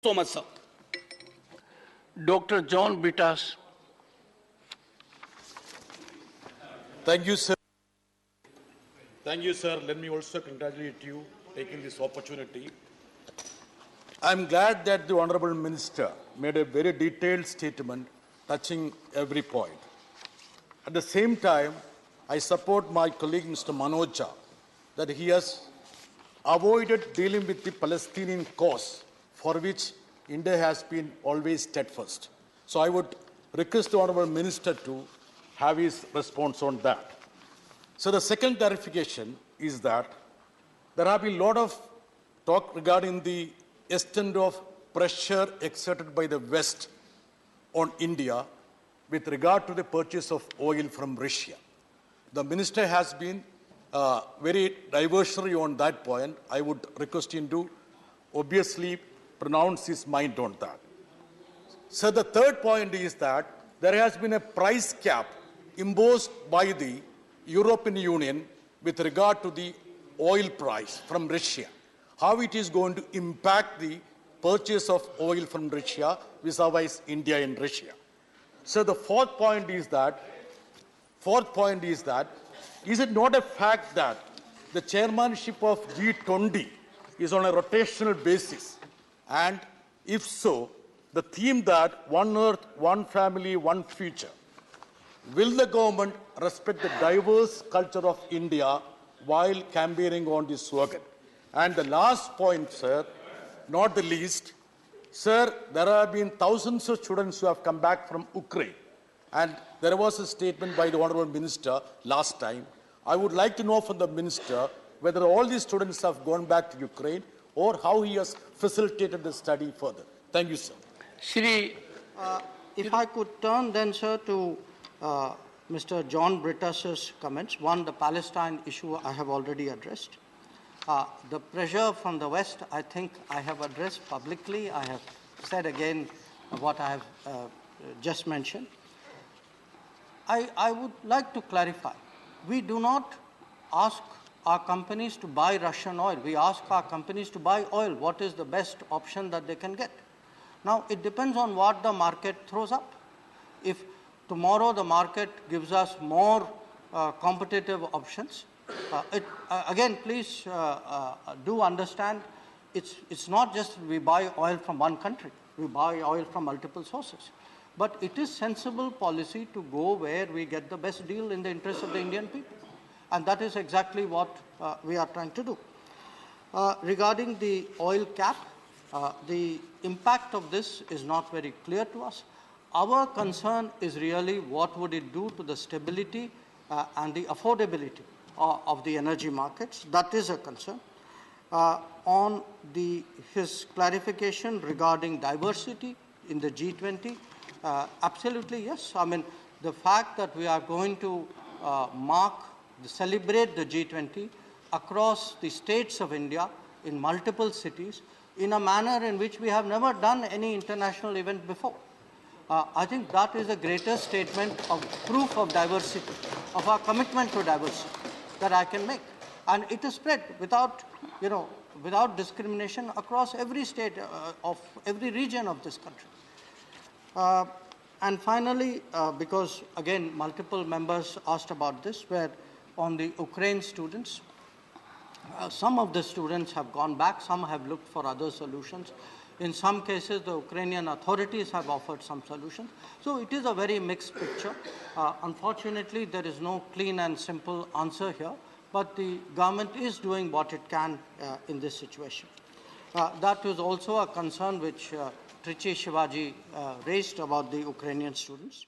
So much, sir. Dr. John Brittas. Thank you, sir. Thank you, sir. Let me also congratulate you taking this opportunity. I'm glad that the Honorable Minister made a very detailed statement touching every point. At the same time, I support my colleague Mr. Manoja that he has avoided dealing with the Palestinian cause for which India has been always steadfast. So I would request the Honorable Minister to have his response on that. So the second clarification is that there have been a lot of talk regarding the extent of pressure exerted by the West on India with regard to the purchase of oil from Russia. The minister has been very diversionary on that point. I would request him to obviously pronounce his mind on that. So the third point is that there has been a price cap imposed by the European Union with regard to the oil price from Russia. How it is going to impact the purchase of oil from Russia vis-a-vis India and Russia. So the fourth point is that, is it not a fact that the chairmanship of G20 is on a rotational basis? And if so, the theme that one earth, one family, one future, will the government respect the diverse culture of India while campaigning on this slogan? And the last point, sir, not the least, sir, there have been thousands of students who have come back from Ukraine. And there was a statement by the Honorable Minister last time. I would like to know from the Minister whether all these students have gone back to Ukraine or how he has facilitated the study further. Thank you, sir. Shri, if I could turn then, sir, to Mr. John Brittas' comments. One, the Palestine issue I have already addressed. The pressure from the West, I think I have addressed publicly. I have said again what I have just mentioned. I would like to clarify. We do not ask our companies to buy Russian oil. We ask our companies to buy oil. What is the best option that they can get? Now, it depends on what the market throws up. If tomorrow the market gives us more competitive options, again, please do understand, it's not just we buy oil from one country. We buy oil from multiple sources. But it is sensible policy to go where we get the best deal in the interest of the Indian people. And that is exactly what we are trying to do. Regarding the oil cap, the impact of this is not very clear to us. Our concern is really what would it do to the stability and the affordability of the energy markets. That is a concern. On his clarification regarding diversity in the G20, absolutely yes. I mean, the fact that we are going to celebrate the G20 across the states of India in multiple cities in a manner in which we have never done any international event before. I think that is a greater statement of proof of diversity, of our commitment to diversity that I can make. And it is spread without discrimination across every state of every region of this country. And finally, because again, multiple members asked about this, where on the Ukraine students, some of the students have gone back, some have looked for other solutions. In some cases, the Ukrainian authorities have offered some solutions. So it is a very mixed picture. Unfortunately, there is no clean and simple answer here, but the government is doing what it can in this situation. That was also a concern which Trichy Shivaji raised about the Ukrainian students.